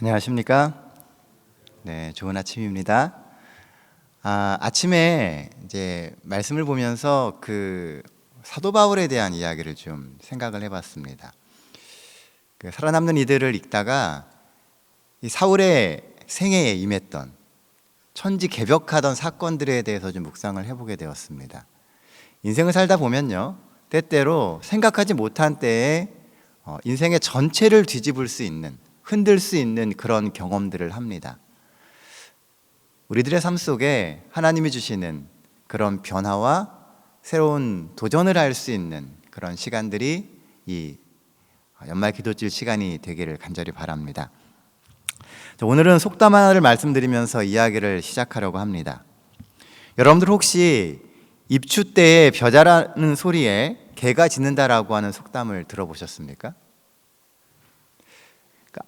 안녕하십니까? 네, 좋은 아침입니다. 아침에 이제 말씀을 보면서 그 사도 바울에 대한 이야기를 좀 생각을 해봤습니다. 그 살아남는 이들을 읽다가 이 사울의 생애에 임했던 천지개벽하던 사건들에 대해서 좀 묵상을 해보게 되었습니다. 인생을 살다 보면요, 때때로 생각하지 못한 때에 인생의 전체를 뒤집을 수 있는, 흔들 수 있는 그런 경험들을 합니다. 우리들의 삶 속에 하나님이 주시는 그런 변화와 새로운 도전을 할 수 있는 그런 시간들이 이 연말 기도질 시간이 되기를 간절히 바랍니다. 오늘은 속담 하나를 말씀드리면서 이야기를 시작하려고 합니다. 여러분들 혹시 입추 때에 벼자라는 소리에 개가 짖는다라고 하는 속담을 들어보셨습니까?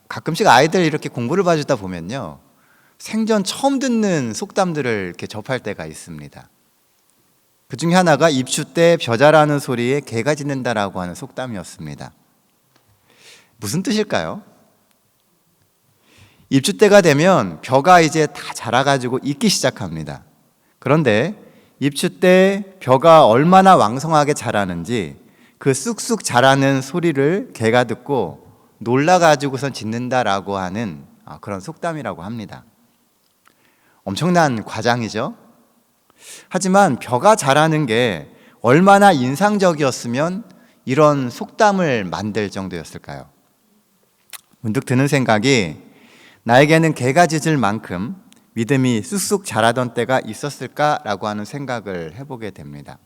가끔씩 아이들 이렇게 공부를 봐주다 보면요, 생전 처음 듣는 속담들을 이렇게 접할 때가 있습니다. 그 중에 하나가 입추 때 벼자라는 소리에 개가 짖는다라고 하는 속담이었습니다. 무슨 뜻일까요? 입추 때가 되면 벼가 이제 다 자라가지고 익기 시작합니다. 그런데 입추 때 벼가 얼마나 왕성하게 자라는지 그 쑥쑥 자라는 소리를 개가 듣고 놀라가지고선 짖는다라고 하는 그런 속담이라고 합니다. 엄청난 과장이죠. 하지만 벼가 자라는 게 얼마나 인상적이었으면 이런 속담을 만들 정도였을까요? 문득 드는 생각이, 나에게는 개가 짖을 만큼 믿음이 쑥쑥 자라던 때가 있었을까라고 하는 생각을 해보게 됩니다.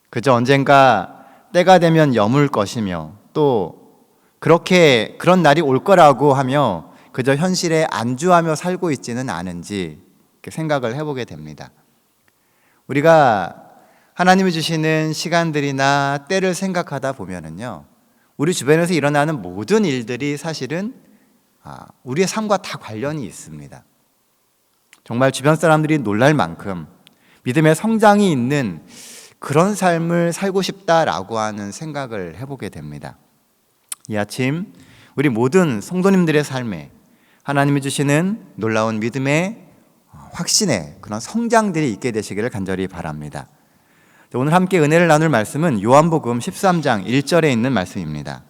그저 언젠가 때가 되면 여물 것이며 또 그런 날이 올 거라고 하며 그저 현실에 안주하며 살고 있지는 않은지 생각을 해보게 됩니다. 우리가 하나님이 주시는 시간들이나 때를 생각하다 보면은요, 우리 주변에서 일어나는 모든 일들이 사실은 우리의 삶과 다 관련이 있습니다. 정말 주변 사람들이 놀랄 만큼 믿음의 성장이 있는 그런 삶을 살고 싶다라고 하는 생각을 해보게 됩니다. 이 아침 우리 모든 성도님들의 삶에 하나님이 주시는 놀라운 믿음의 확신의 그런 성장들이 있게 되시기를 간절히 바랍니다. 오늘 함께 은혜를 나눌 말씀은 요한복음 13장 1절에 있는 말씀입니다.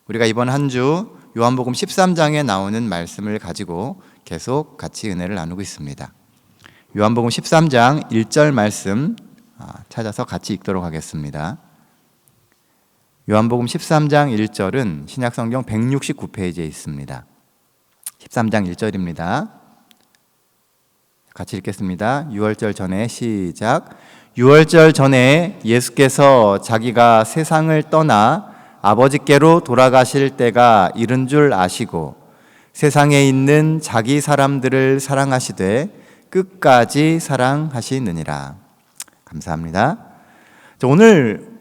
우리가 이번 한 주 요한복음 13장에 나오는 말씀을 가지고 계속 같이 은혜를 나누고 있습니다. 요한복음 13장 1절 말씀 찾아서 같이 읽도록 하겠습니다. 요한복음 13장 1절은 신약성경 169페이지에 있습니다. 13장 1절입니다. 같이 읽겠습니다. 유월절 전에 시작. 유월절 전에 예수께서 자기가 세상을 떠나 아버지께로 돌아가실 때가 이른 줄 아시고 세상에 있는 자기 사람들을 사랑하시되 끝까지 사랑하시느니라. 감사합니다. 오늘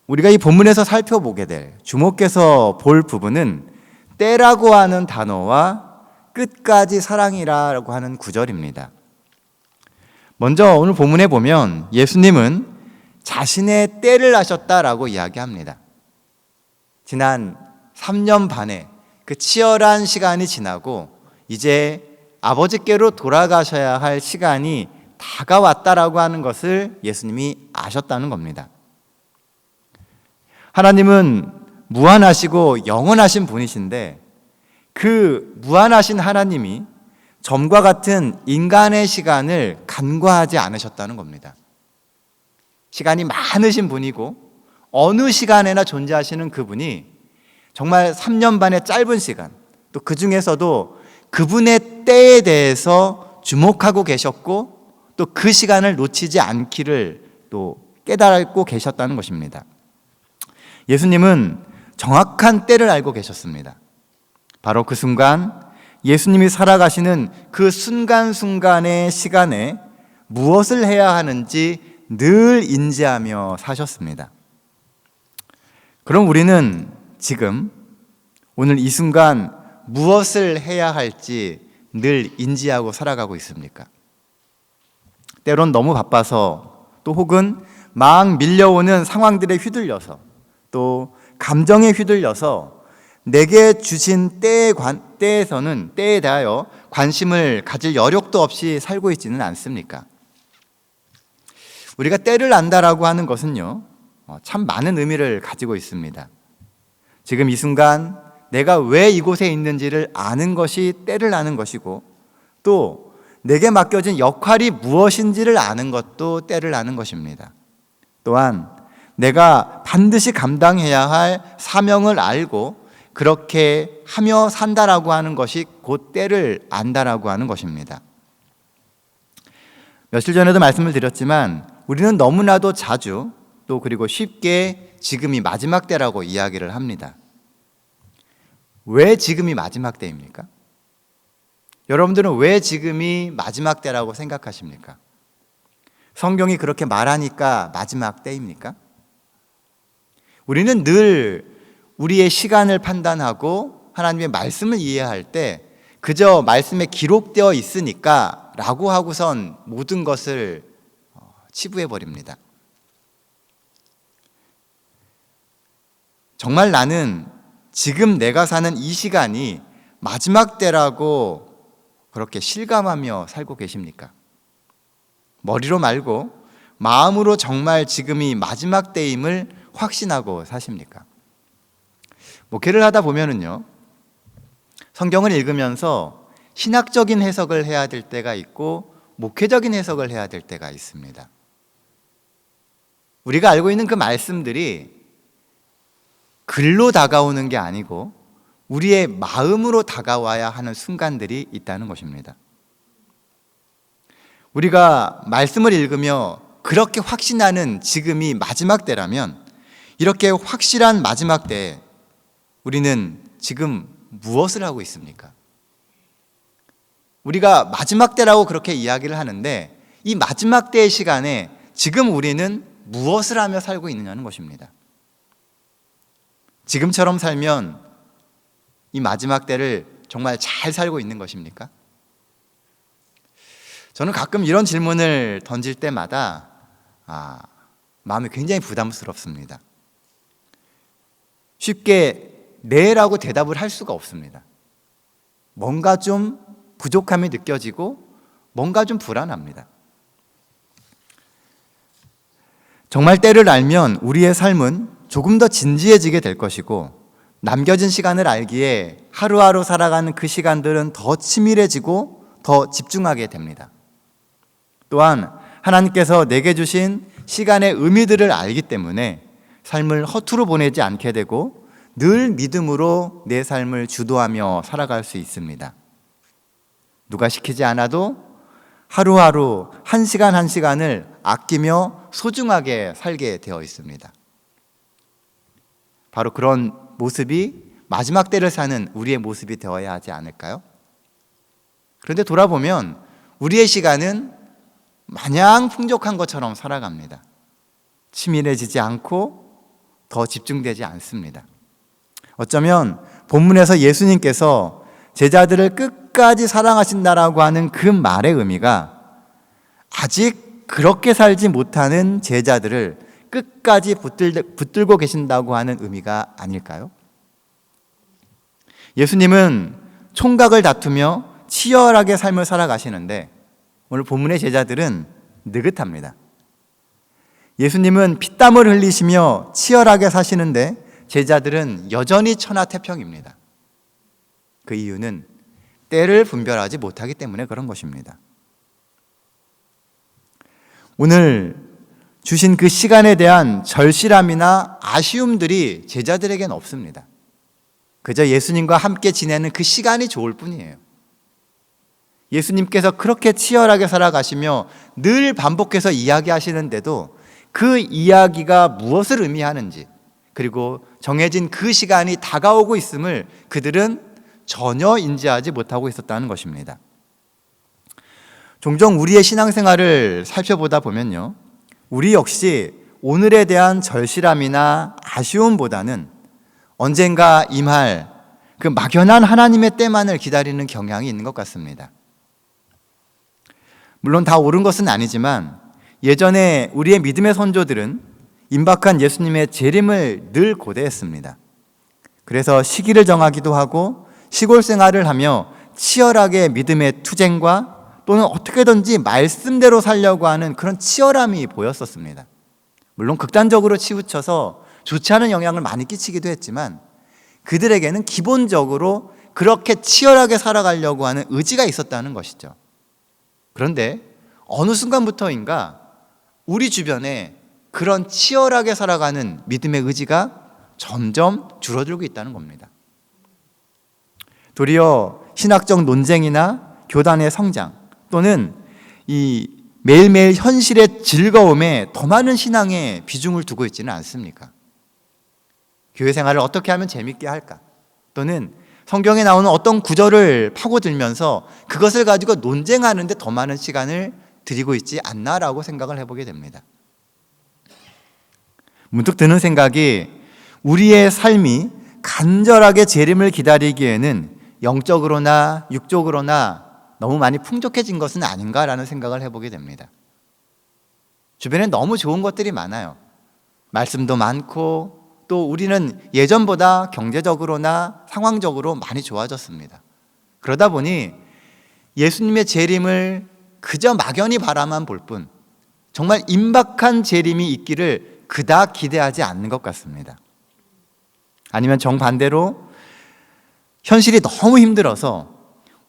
우리가 이 본문에서 살펴보게 될, 주목해서 볼 부분은 때라고 하는 단어와 끝까지 사랑이라고 하는 구절입니다. 먼저 오늘 본문에 보면 예수님은 자신의 때를 아셨다라고 이야기합니다. 지난 3년 반의 그 치열한 시간이 지나고 이제 아버지께로 돌아가셔야 할 시간이 다가왔다라고 하는 것을 예수님이 아셨다는 겁니다. 하나님은 무한하시고 영원하신 분이신데 그 무한하신 하나님이 점과 같은 인간의 시간을 간과하지 않으셨다는 겁니다. 시간이 많으신 분이고 어느 시간에나 존재하시는 그분이 정말 3년 반의 짧은 시간, 또 그 중에서도 그분의 때에 대해서 주목하고 계셨고 또 그 시간을 놓치지 않기를 또 깨달고 계셨다는 것입니다. 예수님은 정확한 때를 알고 계셨습니다. 바로 그 순간 예수님이 살아가시는 그 순간순간의 시간에 무엇을 해야 하는지 늘 인지하며 사셨습니다. 그럼 우리는 지금 오늘 이 순간 무엇을 해야 할지 늘 인지하고 살아가고 있습니까? 때론 너무 바빠서 또 혹은 막 밀려오는 상황들에 휘둘려서 또 감정에 휘둘려서 내게 주신 때에서는 때에 대하여 관심을 가질 여력도 없이 살고 있지는 않습니까? 우리가 때를 안다라고 하는 것은요, 참 많은 의미를 가지고 있습니다. 지금 이 순간 내가 왜 이곳에 있는지를 아는 것이 때를 아는 것이고, 또 내게 맡겨진 역할이 무엇인지를 아는 것도 때를 아는 것입니다. 또한 내가 반드시 감당해야 할 사명을 알고 그렇게 하며 산다라고 하는 것이 곧 때를 안다라고 하는 것입니다. 며칠 전에도 말씀을 드렸지만 우리는 너무나도 자주 또 그리고 쉽게 지금이 마지막 때라고 이야기를 합니다. 왜 지금이 마지막 때입니까? 여러분들은 왜 지금이 마지막 때라고 생각하십니까? 성경이 그렇게 말하니까 마지막 때입니까? 우리는 늘 우리의 시간을 판단하고 하나님의 말씀을 이해할 때 그저 말씀에 기록되어 있으니까 라고 하고선 모든 것을 치부해 버립니다. 정말 나는 지금 내가 사는 이 시간이 마지막 때라고 그렇게 실감하며 살고 계십니까? 머리로 말고 마음으로 정말 지금이 마지막 때임을 확신하고 사십니까? 목회를 하다 보면은요, 성경을 읽으면서 신학적인 해석을 해야 될 때가 있고 목회적인 해석을 해야 될 때가 있습니다. 우리가 알고 있는 그 말씀들이 글로 다가오는 게 아니고 우리의 마음으로 다가와야 하는 순간들이 있다는 것입니다. 우리가 말씀을 읽으며 그렇게 확신하는 지금이 마지막 때라면 이렇게 확실한 마지막 때에 우리는 지금 무엇을 하고 있습니까? 우리가 마지막 때라고 그렇게 이야기를 하는데 이 마지막 때의 시간에 지금 우리는 무엇을 하며 살고 있느냐는 것입니다. 지금처럼 살면 이 마지막 때를 정말 잘 살고 있는 것입니까? 저는 가끔 이런 질문을 던질 때마다 마음이 굉장히 부담스럽습니다. 쉽게 네라고 대답을 할 수가 없습니다. 뭔가 좀 부족함이 느껴지고 뭔가 좀 불안합니다. 정말 때를 알면 우리의 삶은 조금 더 진지해지게 될 것이고 남겨진 시간을 알기에 하루하루 살아가는 그 시간들은 더 치밀해지고 더 집중하게 됩니다. 또한 하나님께서 내게 주신 시간의 의미들을 알기 때문에 삶을 허투루 보내지 않게 되고 늘 믿음으로 내 삶을 주도하며 살아갈 수 있습니다. 누가 시키지 않아도 하루하루 한 시간 한 시간을 아끼며 소중하게 살게 되어 있습니다. 바로 그런 모습이 마지막 때를 사는 우리의 모습이 되어야 하지 않을까요? 그런데 돌아보면 우리의 시간은 마냥 풍족한 것처럼 살아갑니다. 치밀해지지 않고 더 집중되지 않습니다. 어쩌면 본문에서 예수님께서 제자들을 끝까지 사랑하신다라고 하는 그 말의 의미가 아직 그렇게 살지 못하는 제자들을 끝까지 붙들고 계신다고 하는 의미가 아닐까요? 예수님은 총각을 다투며 치열하게 삶을 살아가시는데 오늘 본문의 제자들은 느긋합니다. 예수님은 피땀을 흘리시며 치열하게 사시는데 제자들은 여전히 천하태평입니다. 그 이유는 때를 분별하지 못하기 때문에 그런 것입니다. 오늘 주신 그 시간에 대한 절실함이나 아쉬움들이 제자들에겐 없습니다. 그저 예수님과 함께 지내는 그 시간이 좋을 뿐이에요. 예수님께서 그렇게 치열하게 살아가시며 늘 반복해서 이야기하시는데도 그 이야기가 무엇을 의미하는지 그리고 정해진 그 시간이 다가오고 있음을 그들은 전혀 인지하지 못하고 있었다는 것입니다. 종종 우리의 신앙생활을 살펴보다 보면요, 우리 역시 오늘에 대한 절실함이나 아쉬움보다는 언젠가 임할 그 막연한 하나님의 때만을 기다리는 경향이 있는 것 같습니다. 물론 다 옳은 것은 아니지만 예전에 우리의 믿음의 선조들은 임박한 예수님의 재림을 늘 고대했습니다. 그래서 시기를 정하기도 하고 시골 생활을 하며 치열하게 믿음의 투쟁과 또는 어떻게든지 말씀대로 살려고 하는 그런 치열함이 보였었습니다. 물론 극단적으로 치우쳐서 좋지 않은 영향을 많이 끼치기도 했지만 그들에게는 기본적으로 그렇게 치열하게 살아가려고 하는 의지가 있었다는 것이죠. 그런데 어느 순간부터인가 우리 주변에 그런 치열하게 살아가는 믿음의 의지가 점점 줄어들고 있다는 겁니다. 도리어 신학적 논쟁이나 교단의 성장 또는 이 매일매일 현실의 즐거움에 더 많은 신앙에 비중을 두고 있지는 않습니까? 교회 생활을 어떻게 하면 재밌게 할까? 또는 성경에 나오는 어떤 구절을 파고들면서 그것을 가지고 논쟁하는 데 더 많은 시간을 들이고 있지 않나라고 생각을 해보게 됩니다. 문득 드는 생각이 우리의 삶이 간절하게 재림을 기다리기에는 영적으로나 육적으로나 너무 많이 풍족해진 것은 아닌가라는 생각을 해보게 됩니다. 주변에 너무 좋은 것들이 많아요. 말씀도 많고 또 우리는 예전보다 경제적으로나 상황적으로 많이 좋아졌습니다. 그러다 보니 예수님의 재림을 그저 막연히 바라만 볼 뿐 정말 임박한 재림이 있기를 그닥 기대하지 않는 것 같습니다. 아니면 정반대로 현실이 너무 힘들어서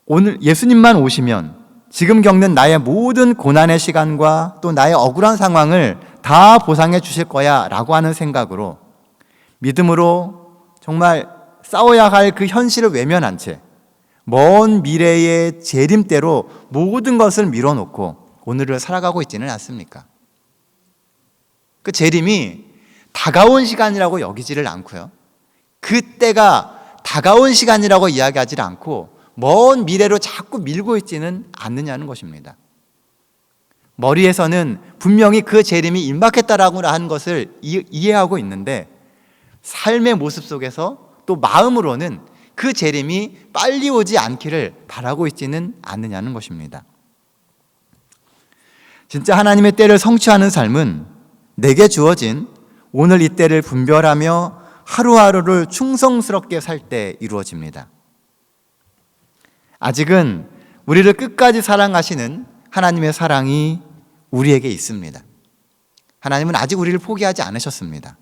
오늘 예수님만 오시면 지금 겪는 나의 모든 고난의 시간과 또 나의 억울한 상황을 다 보상해 주실 거야 라고 하는 생각으로 믿음으로 정말 싸워야 할 그 현실을 외면한 채 먼 미래의 재림대로 모든 것을 밀어놓고 오늘을 살아가고 있지는 않습니까? 그 재림이 다가온 시간이라고 여기지를 않고요. 그때가 다가온 시간이라고 이야기하지 않고 먼 미래로 자꾸 밀고 있지는 않느냐는 것입니다. 머리에서는 분명히 그 재림이 임박했다라고 하는 것을 이해하고 있는데 삶의 모습 속에서 또 마음으로는 그 재림이 빨리 오지 않기를 바라고 있지는 않느냐는 것입니다. 진짜 하나님의 때를 성취하는 삶은 내게 주어진 오늘 이 때를 분별하며 하루하루를 충성스럽게 살 때 이루어집니다. 아직은 우리를 끝까지 사랑하시는 하나님의 사랑이 우리에게 있습니다. 하나님은 아직 우리를 포기하지 않으셨습니다.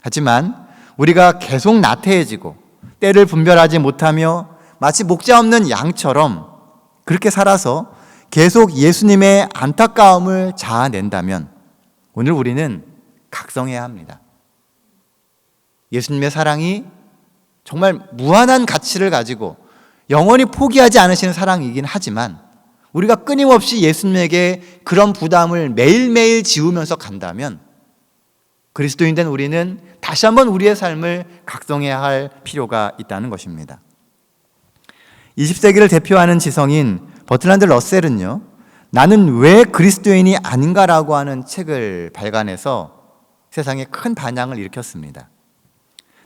하지만 우리가 계속 나태해지고 때를 분별하지 못하며 마치 목자 없는 양처럼 그렇게 살아서 계속 예수님의 안타까움을 자아낸다면 오늘 우리는 각성해야 합니다. 예수님의 사랑이 정말 무한한 가치를 가지고 영원히 포기하지 않으시는 사랑이긴 하지만 우리가 끊임없이 예수님에게 그런 부담을 매일매일 지우면서 간다면 그리스도인 된 우리는 다시 한번 우리의 삶을 각성해야 할 필요가 있다는 것입니다. 20세기를 대표하는 지성인 버트란드 러셀은요, 나는 왜 그리스도인이 아닌가라고 하는 책을 발간해서 세상에 큰 반향을 일으켰습니다.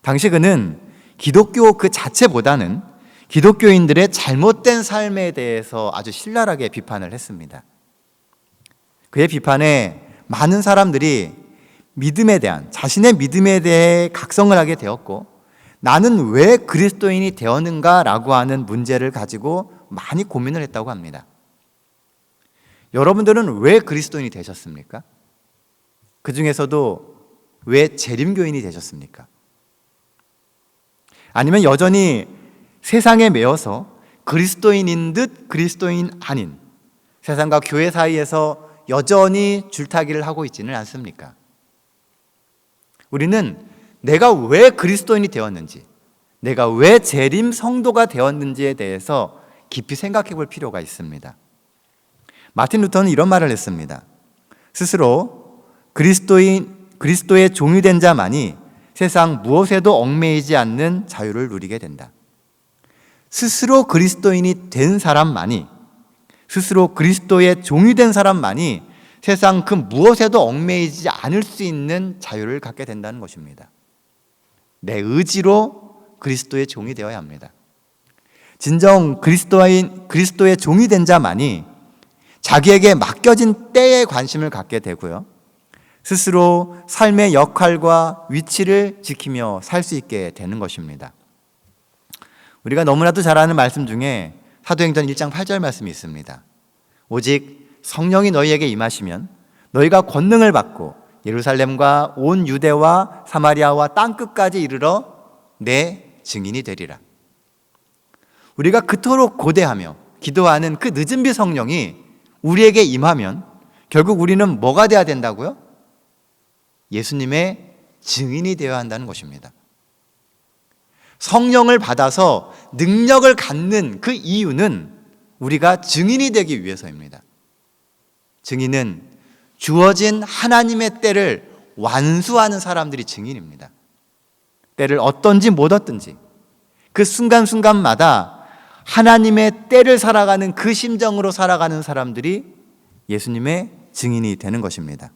당시 그는 기독교 그 자체보다는 기독교인들의 잘못된 삶에 대해서 아주 신랄하게 비판을 했습니다. 그의 비판에 많은 사람들이 믿음에 대한, 자신의 믿음에 대해 각성을 하게 되었고 나는 왜 그리스도인이 되었는가라고 하는 문제를 가지고 많이 고민을 했다고 합니다. 여러분들은 왜 그리스도인이 되셨습니까? 그 중에서도 왜 재림교인이 되셨습니까? 아니면 여전히 세상에 매여서 그리스도인인 듯 그리스도인 아닌 세상과 교회 사이에서 여전히 줄타기를 하고 있지는 않습니까? 우리는 내가 왜 그리스도인이 되었는지, 내가 왜 재림 성도가 되었는지에 대해서 깊이 생각해 볼 필요가 있습니다. 마틴 루터는 이런 말을 했습니다. 스스로 그리스도의 종이 된 자만이 세상 무엇에도 얽매이지 않는 자유를 누리게 된다. 스스로 그리스도인이 된 사람만이, 스스로 그리스도의 종이 된 사람만이 세상 그 무엇에도 얽매이지 않을 수 있는 자유를 갖게 된다는 것입니다. 내 의지로 그리스도의 종이 되어야 합니다. 진정 그리스도의 종이 된 자만이 자기에게 맡겨진 때에 관심을 갖게 되고요. 스스로 삶의 역할과 위치를 지키며 살 수 있게 되는 것입니다. 우리가 너무나도 잘 아는 말씀 중에 사도행전 1장 8절 말씀이 있습니다. 오직 성령이 너희에게 임하시면 너희가 권능을 받고 예루살렘과 온 유대와 사마리아와 땅끝까지 이르러 내 증인이 되리라. 우리가 그토록 고대하며 기도하는 그 늦은 비 성령이 우리에게 임하면 결국 우리는 뭐가 돼야 된다고요? 예수님의 증인이 되어야 한다는 것입니다. 성령을 받아서 능력을 갖는 그 이유는 우리가 증인이 되기 위해서입니다. 증인은 주어진 하나님의 때를 완수하는 사람들이 증인입니다. 때를 얻든지 못 얻든지 그 순간순간마다 하나님의 때를 살아가는 그 심정으로 살아가는 사람들이 예수님의 증인이 되는 것입니다.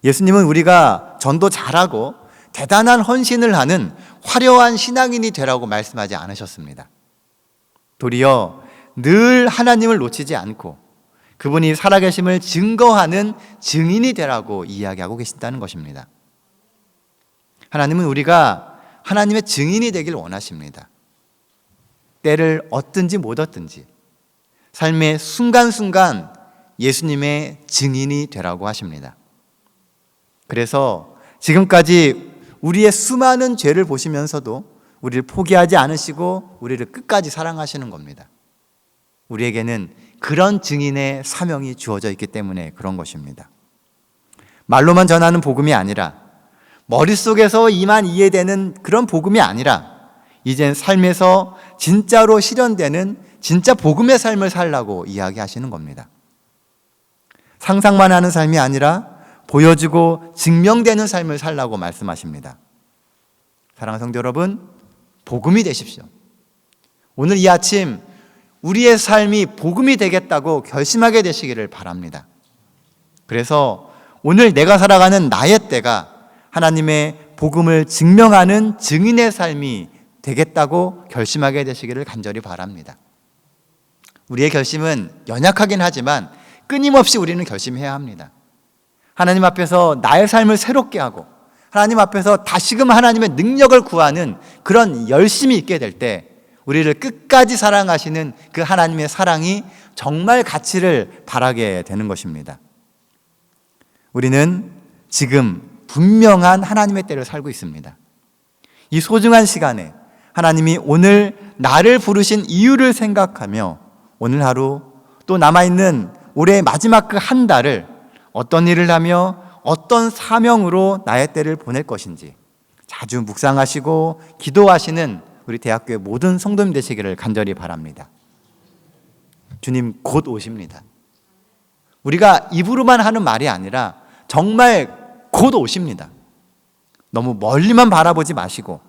예수님은 우리가 전도 잘하고 대단한 헌신을 하는 화려한 신앙인이 되라고 말씀하지 않으셨습니다. 도리어 늘 하나님을 놓치지 않고 그분이 살아계심을 증거하는 증인이 되라고 이야기하고 계신다는 것입니다. 하나님은 우리가 하나님의 증인이 되길 원하십니다. 때를 얻든지 못 얻든지 삶의 순간순간 예수님의 증인이 되라고 하십니다. 그래서 지금까지 우리의 수많은 죄를 보시면서도 우리를 포기하지 않으시고 우리를 끝까지 사랑하시는 겁니다. 우리에게는 그런 증인의 사명이 주어져 있기 때문에 그런 것입니다. 말로만 전하는 복음이 아니라 머릿속에서 이만 이해되는 그런 복음이 아니라 이젠 삶에서 진짜로 실현되는 진짜 복음의 삶을 살라고 이야기하시는 겁니다. 상상만 하는 삶이 아니라 보여지고 증명되는 삶을 살라고 말씀하십니다. 사랑하는 성도 여러분, 복음이 되십시오. 오늘 이 아침 우리의 삶이 복음이 되겠다고 결심하게 되시기를 바랍니다. 그래서 오늘 내가 살아가는 나의 때가 하나님의 복음을 증명하는 증인의 삶이 되겠다고 결심하게 되시기를 간절히 바랍니다. 우리의 결심은 연약하긴 하지만 끊임없이 우리는 결심해야 합니다. 하나님 앞에서 나의 삶을 새롭게 하고 하나님 앞에서 다시금 하나님의 능력을 구하는 그런 열심이 있게 될 때 우리를 끝까지 사랑하시는 그 하나님의 사랑이 정말 가치를 발하게 되는 것입니다. 우리는 지금 분명한 하나님의 때를 살고 있습니다. 이 소중한 시간에 하나님이 오늘 나를 부르신 이유를 생각하며 오늘 하루 또 남아있는 올해 마지막 그 한 달을 어떤 일을 하며 어떤 사명으로 나의 때를 보낼 것인지 자주 묵상하시고 기도하시는 우리 대학교의 모든 성도님 되시기를 간절히 바랍니다. 주님 곧 오십니다. 우리가 입으로만 하는 말이 아니라 정말 곧 오십니다. 너무 멀리만 바라보지 마시고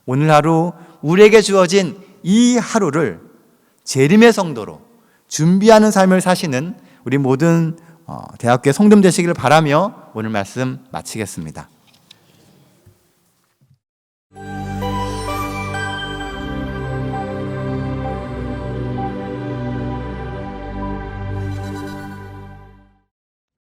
오늘 하루 우리에게 주어진 이 하루를 재림의 성도로 준비하는 삶을 사시는 우리 모든 대학교의 성도님 되시기를 바라며 오늘 말씀 마치겠습니다.